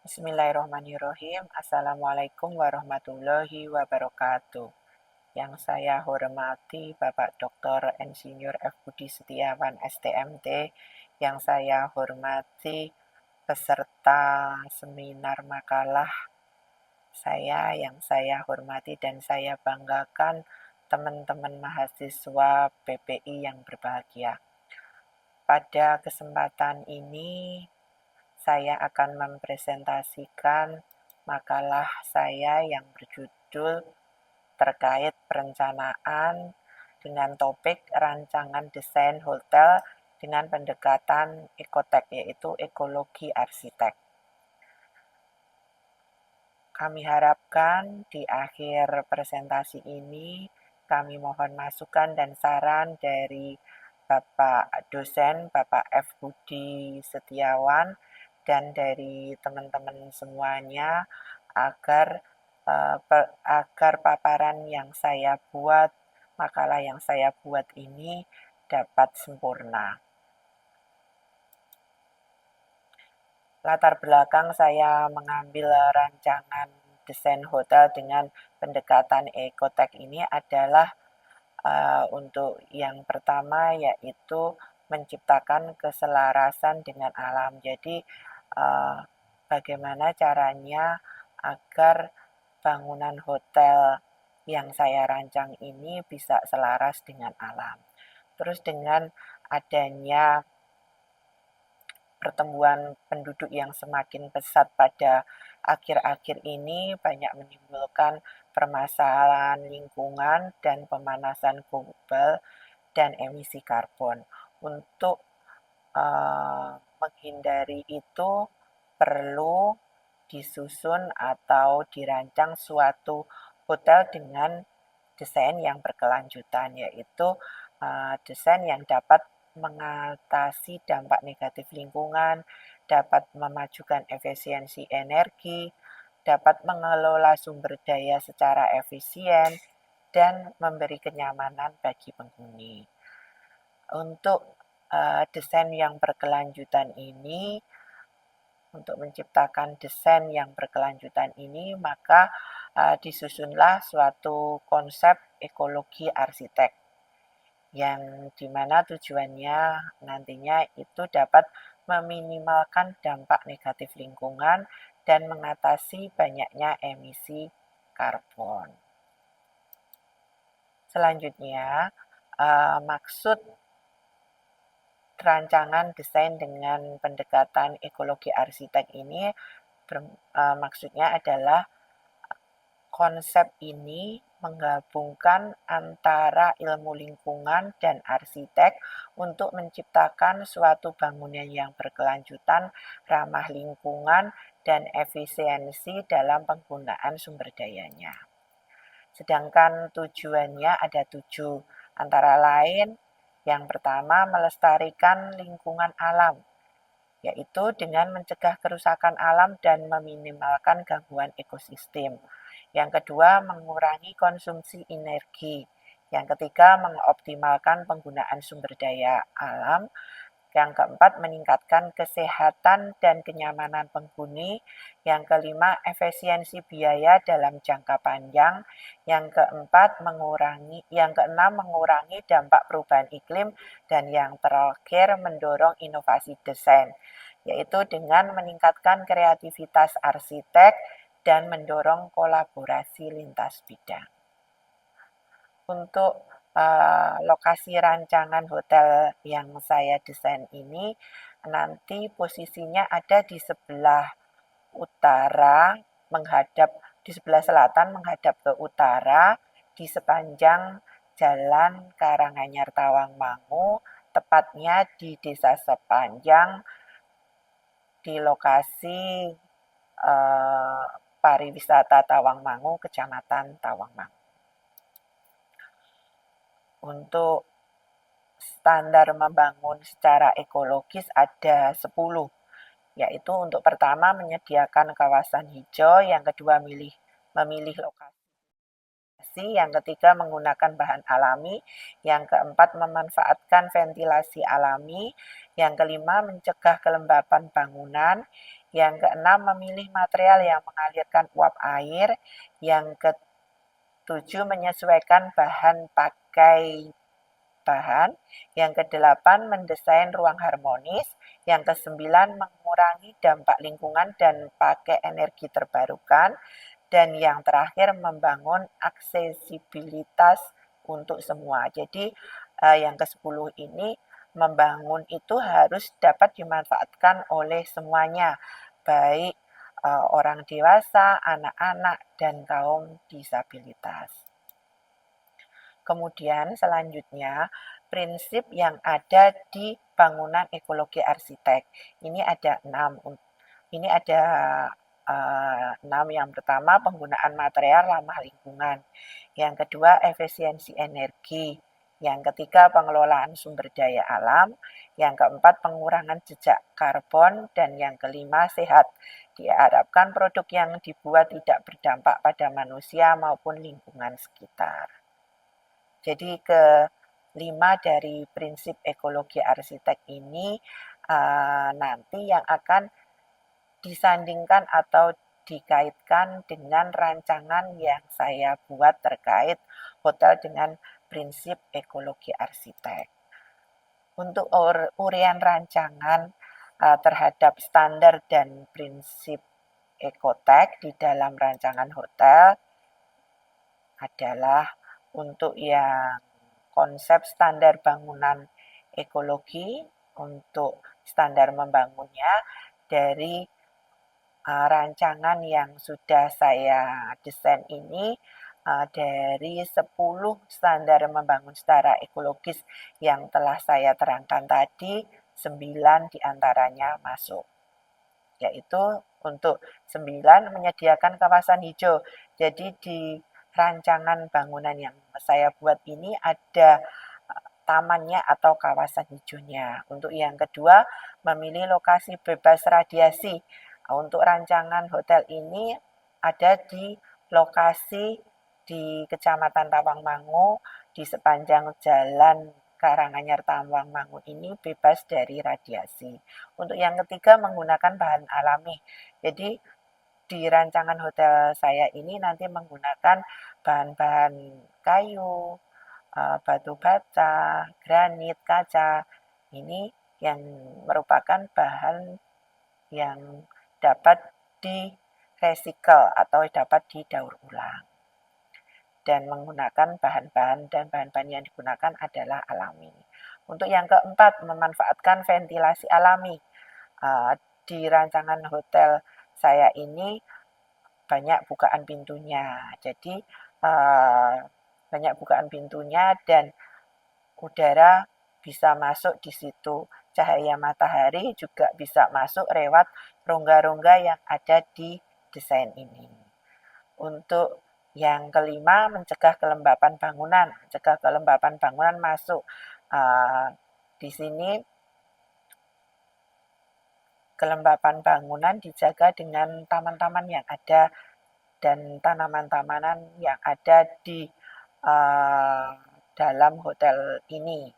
Bismillahirrahmanirrahim. Assalamualaikum warahmatullahi wabarakatuh. Yang saya hormati Bapak Dr. Insinyur F. Budi Setiawan STMT, yang saya hormati peserta seminar makalah yang saya hormati dan saya banggakan teman-teman mahasiswa PPI yang berbahagia. Pada kesempatan ini saya akan mempresentasikan makalah saya yang berjudul terkait perencanaan dengan topik rancangan desain hotel dengan pendekatan ekotek, yaitu ekologi arsitek. Kami harapkan di akhir presentasi ini kami mohon masukan dan saran dari Bapak dosen, Bapak F. Budi Setiawan, dan dari teman-teman semuanya agar paparan yang saya buat, makalah yang saya buat ini dapat sempurna. Latar belakang saya mengambil rancangan desain hotel dengan pendekatan ekotek ini adalah untuk yang pertama yaitu menciptakan keselarasan dengan alam. Jadi bagaimana caranya agar bangunan hotel yang saya rancang ini bisa selaras dengan alam. Terus dengan adanya pertumbuhan penduduk yang semakin pesat pada akhir-akhir ini banyak menimbulkan permasalahan lingkungan dan pemanasan global dan emisi karbon. Untuk menghindari itu perlu disusun atau dirancang suatu hotel dengan desain yang berkelanjutan, yaitu desain yang dapat mengatasi dampak negatif lingkungan, dapat memajukan efisiensi energi, dapat mengelola sumber daya secara efisien, dan memberi kenyamanan bagi penghuni. Untuk desain yang berkelanjutan ini, untuk menciptakan desain yang berkelanjutan ini, maka disusunlah suatu konsep ekologi arsitek yang dimana tujuannya nantinya itu dapat meminimalkan dampak negatif lingkungan dan mengatasi banyaknya emisi karbon. Selanjutnya, maksud rancangan desain dengan pendekatan ekologi arsitek ini maksudnya adalah konsep ini menggabungkan antara ilmu lingkungan dan arsitek untuk menciptakan suatu bangunan yang berkelanjutan, ramah lingkungan, dan efisiensi dalam penggunaan sumber dayanya. Sedangkan tujuannya ada 7, antara lain yang pertama melestarikan lingkungan alam, yaitu dengan mencegah kerusakan alam dan meminimalkan gangguan ekosistem. Yang kedua, mengurangi konsumsi energi. Yang ketiga, mengoptimalkan penggunaan sumber daya alam. Yang keempat, meningkatkan kesehatan dan kenyamanan penghuni. Yang kelima, efisiensi biaya dalam jangka panjang. Yang keenam, mengurangi dampak perubahan iklim. Dan yang terakhir, mendorong inovasi desain, yaitu dengan meningkatkan kreativitas arsitek dan mendorong kolaborasi lintas bidang. Untuk lokasi rancangan hotel yang saya desain ini nanti posisinya ada di sebelah utara di sebelah selatan menghadap ke utara di sepanjang Jalan Karanganyar Tawangmangu, tepatnya di Desa Sepanjang di lokasi pariwisata Tawangmangu, Kecamatan Tawangmangu. Untuk standar membangun secara ekologis ada 10, yaitu untuk pertama menyediakan kawasan hijau, yang kedua memilih lokasi, yang ketiga menggunakan bahan alami, yang keempat memanfaatkan ventilasi alami, yang kelima mencegah kelembapan bangunan, Yang keenam, memilih material yang mengalirkan uap air. Yang ketujuh, menyesuaikan bahan pakai bahan. Yang kedelapan, mendesain ruang harmonis. Yang kesembilan, mengurangi dampak lingkungan dan pakai energi terbarukan. Dan yang terakhir, membangun aksesibilitas untuk semua. Jadi yang ke-10 ini membangun itu harus dapat dimanfaatkan oleh semuanya, baik orang dewasa, anak-anak, dan kaum disabilitas. Kemudian selanjutnya, prinsip yang ada di bangunan ekologi arsitek. Ini ada 6. Ini ada 6. Yang pertama, penggunaan material ramah lingkungan. Yang kedua, efisiensi energi. Yang ketiga, pengelolaan sumber daya alam. Yang keempat, pengurangan jejak karbon. Dan yang kelima, sehat. Diharapkan produk yang dibuat tidak berdampak pada manusia maupun lingkungan sekitar. Jadi kelima dari prinsip ekologi arsitek ini nanti yang akan disandingkan atau dikaitkan dengan rancangan yang saya buat terkait hotel dengan prinsip ekologi arsitek. Untuk urian rancangan terhadap standar dan prinsip ekotek di dalam rancangan hotel adalah untuk yang konsep standar bangunan ekologi, untuk standar membangunnya dari rancangan yang sudah saya desain ini, dari 10 standar membangun secara ekologis yang telah saya terangkan tadi, 9 diantaranya masuk. Yaitu untuk 9, menyediakan kawasan hijau. Jadi di rancangan bangunan yang saya buat ini ada tamannya atau kawasan hijaunya. Untuk yang kedua, memilih lokasi bebas radiasi. Untuk rancangan hotel ini ada di lokasi di Kecamatan Tawangmangu, di sepanjang jalan Karanganyar Tawangmangu ini bebas dari radiasi. Untuk yang ketiga, menggunakan bahan alami. Jadi di rancangan hotel saya ini nanti menggunakan bahan-bahan kayu, batu bata, granit, kaca. Ini yang merupakan bahan yang dapat di-recycle atau dapat didaur ulang. Dan menggunakan bahan-bahan yang digunakan adalah alami. Untuk yang keempat, memanfaatkan ventilasi alami. Di rancangan hotel saya ini banyak bukaan pintunya. Jadi banyak bukaan pintunya dan udara bisa masuk di situ. Cahaya matahari juga bisa masuk lewat rongga-rongga yang ada di desain ini. Untuk yang kelima, mencegah kelembapan bangunan. Mencegah kelembapan bangunan masuk. Di sini kelembapan bangunan dijaga dengan taman-taman yang ada dan tanaman-tanaman yang ada di dalam hotel ini.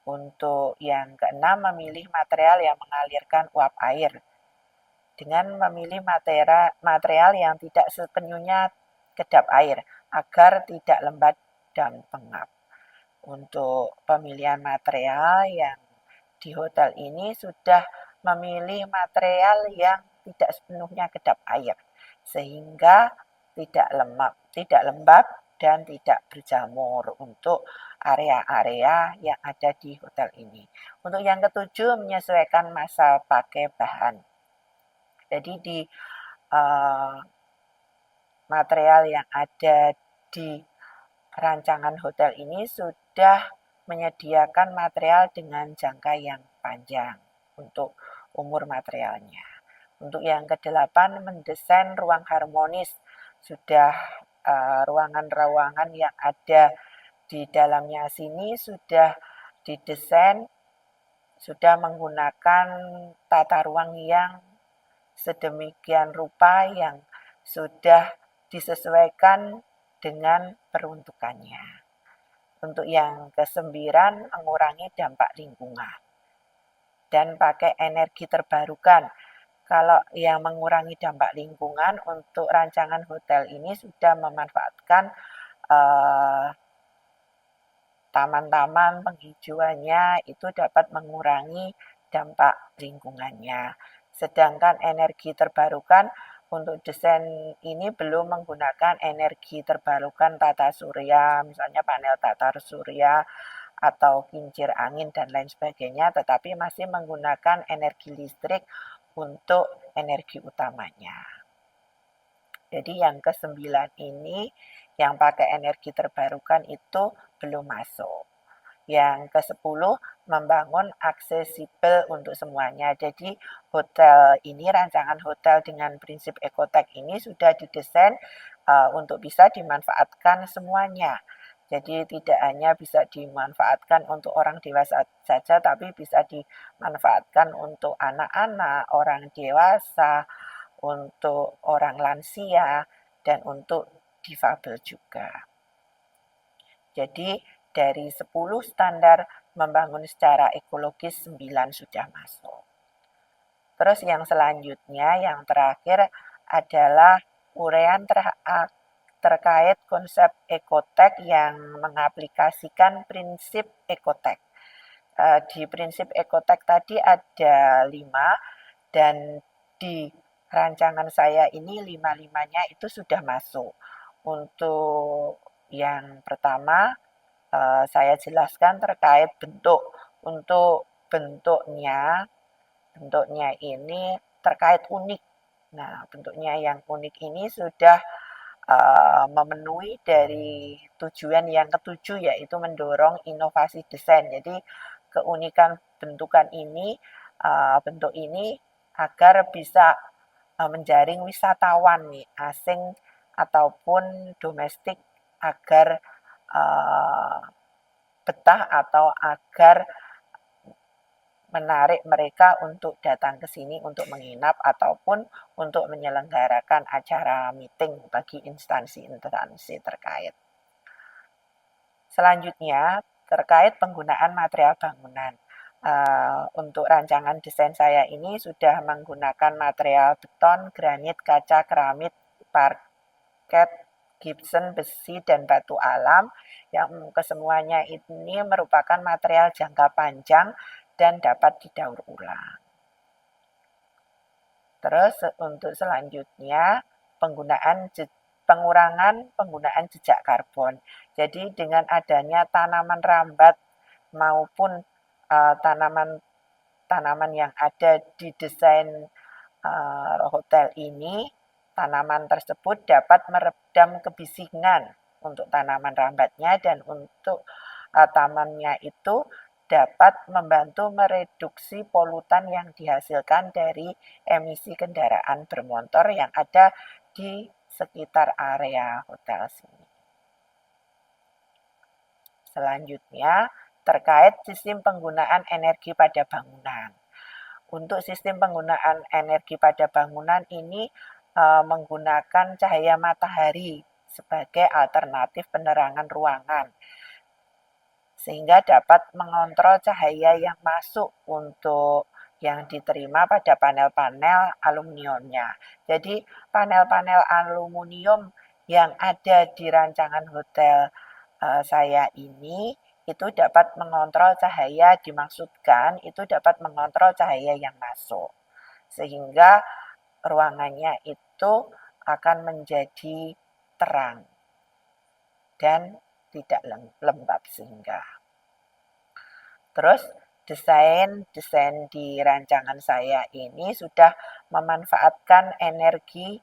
Untuk yang keenam, memilih material yang mengalirkan uap air. Dengan memilih material yang tidak sepenuhnya kedap air, agar tidak lembab dan pengap. Untuk pemilihan material yang di hotel ini sudah memilih material yang tidak sepenuhnya kedap air, sehingga tidak lembab dan tidak berjamur untuk area-area yang ada di hotel ini. Untuk yang ketujuh, menyesuaikan masa pakai bahan. Jadi di material yang ada di rancangan hotel ini sudah menyediakan material dengan jangka yang panjang untuk umur materialnya. Untuk yang kedelapan, mendesain ruang harmonis. Sudah ruangan-ruangan yang ada di dalamnya sini sudah didesain, sudah menggunakan tata ruang yang sedemikian rupa yang sudah disesuaikan dengan peruntukannya. Untuk yang ke-9, mengurangi dampak lingkungan. dan pakai energi terbarukan. Kalau yang mengurangi dampak lingkungan untuk rancangan hotel ini sudah memanfaatkan taman-taman penghijauannya itu dapat mengurangi dampak lingkungannya. Sedangkan energi terbarukan untuk desain ini belum menggunakan energi terbarukan tata surya, misalnya panel tata surya atau kincir angin dan lain sebagainya, tetapi masih menggunakan energi listrik untuk energi utamanya. Jadi yang ke-9 ini yang pakai energi terbarukan itu belum masuk. Yang ke-10 membangun aksesibel untuk semuanya. Jadi hotel ini, rancangan hotel dengan prinsip ekotek ini sudah didesain untuk bisa dimanfaatkan semuanya. Jadi tidak hanya bisa dimanfaatkan untuk orang dewasa saja, tapi bisa dimanfaatkan untuk anak-anak, orang dewasa, untuk orang lansia, dan untuk difabel juga. Jadi dari 10 standar membangun secara ekologis 9 sudah masuk. Terus yang selanjutnya, yang terakhir adalah uraian terkait konsep ekotek yang mengaplikasikan prinsip ekotek. Di prinsip ekotek tadi ada 5 dan di rancangan saya ini 5-5-nya itu sudah masuk. Untuk yang pertama saya jelaskan terkait bentuk. Untuk bentuknya ini terkait unik. Nah, bentuknya yang unik ini sudah memenuhi dari tujuan yang ketujuh, yaitu mendorong inovasi desain. Jadi keunikan bentuk ini agar bisa menjaring wisatawan nih, asing ataupun domestik, agar betah atau agar menarik mereka untuk datang ke sini untuk menginap ataupun untuk menyelenggarakan acara meeting bagi instansi-instansi terkait. Selanjutnya, terkait penggunaan material bangunan. Untuk rancangan desain saya ini sudah menggunakan material beton, granit, kaca, keramik, parket, gypsum, besi, dan batu alam, yang kesemuanya ini merupakan material jangka panjang dan dapat didaur ulang. Terus untuk selanjutnya, pengurangan penggunaan jejak karbon. Jadi dengan adanya tanaman rambat maupun tanaman yang ada di desain hotel ini, tanaman tersebut dapat meredam kebisingan untuk tanaman rambatnya, dan untuk tamannya itu dapat membantu mereduksi polutan yang dihasilkan dari emisi kendaraan bermotor yang ada di sekitar area hotel sini. Selanjutnya, terkait sistem penggunaan energi pada bangunan. Untuk sistem penggunaan energi pada bangunan ini menggunakan cahaya matahari sebagai alternatif penerangan ruangan, sehingga dapat mengontrol cahaya yang masuk untuk yang diterima pada panel-panel aluminiumnya. Jadi panel-panel aluminium yang ada di rancangan hotel saya ini itu dapat mengontrol cahaya, dimaksudkan itu dapat mengontrol cahaya yang masuk, sehingga ruangannya itu akan menjadi terang dan tidak lembab sehingga. Terus desain di rancangan saya ini sudah memanfaatkan energi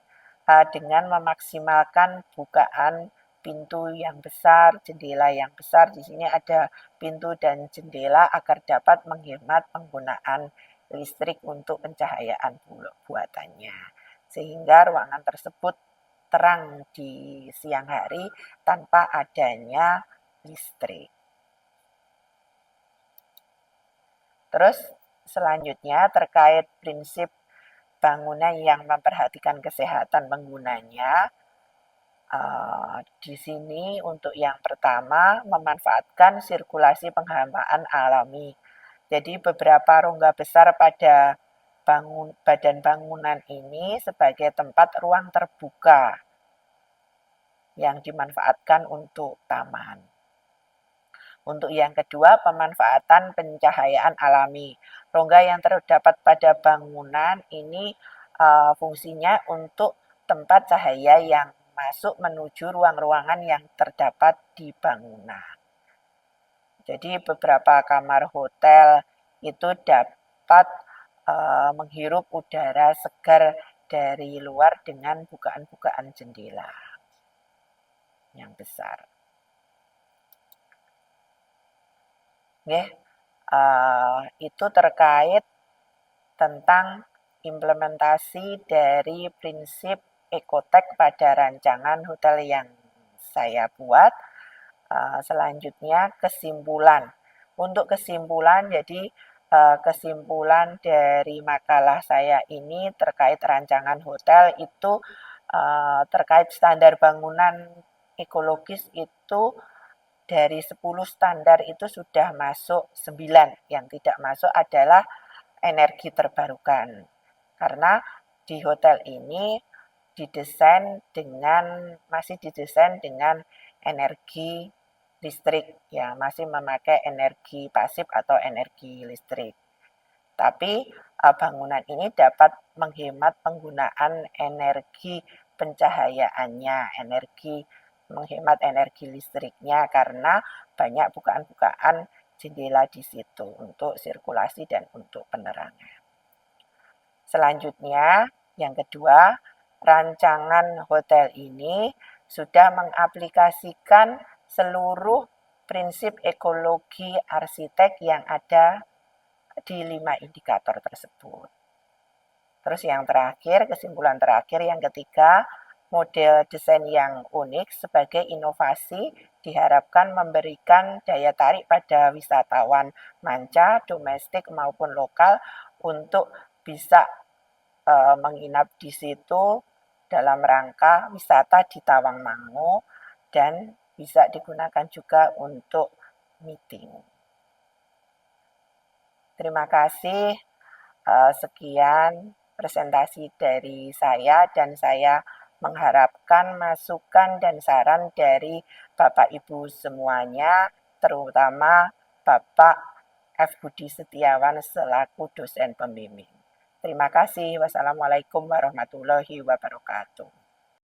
dengan memaksimalkan bukaan pintu yang besar, jendela yang besar. Di sini ada pintu dan jendela agar dapat menghemat penggunaan listrik untuk pencahayaan buatannya, sehingga ruangan tersebut terang di siang hari tanpa adanya listrik. Terus selanjutnya terkait prinsip bangunan yang memperhatikan kesehatan penggunanya. Di sini untuk yang pertama memanfaatkan sirkulasi penghambaan alami. Jadi beberapa rongga besar pada badan bangunan ini sebagai tempat ruang terbuka yang dimanfaatkan untuk taman. Untuk yang kedua, pemanfaatan pencahayaan alami. Rongga yang terdapat pada bangunan ini fungsinya untuk tempat cahaya yang masuk menuju ruang-ruangan yang terdapat di bangunan. Jadi beberapa kamar hotel itu dapat menghirup udara segar dari luar dengan bukaan-bukaan jendela yang besar. Itu terkait tentang implementasi dari prinsip ekotek pada rancangan hotel yang saya buat. Selanjutnya kesimpulan. Untuk kesimpulan, jadi kesimpulan dari makalah saya ini terkait rancangan hotel itu terkait standar bangunan ekologis itu dari 10 standar itu sudah masuk 9. Yang tidak masuk adalah energi terbarukan. Karena di hotel ini masih didesain dengan energi listrik, ya masih memakai energi pasif atau energi listrik. Tapi bangunan ini dapat menghemat penggunaan energi pencahayaannya, menghemat energi listriknya karena banyak bukaan-bukaan jendela di situ untuk sirkulasi dan untuk penerangan. Selanjutnya, yang kedua, rancangan hotel ini sudah mengaplikasikan seluruh prinsip ekologi arsitek yang ada di 5 indikator tersebut. Terus yang terakhir, kesimpulan terakhir yang ketiga, model desain yang unik sebagai inovasi diharapkan memberikan daya tarik pada wisatawan manca, domestik maupun lokal untuk bisa menginap di situ dalam rangka wisata di Tawangmangu dan bisa digunakan juga untuk meeting. Terima kasih. Sekian presentasi dari saya dan saya mengharapkan masukan dan saran dari Bapak Ibu semuanya, terutama Bapak F. Budi Setiawan selaku dosen pembimbing. Terima kasih. Wassalamualaikum warahmatullahi wabarakatuh.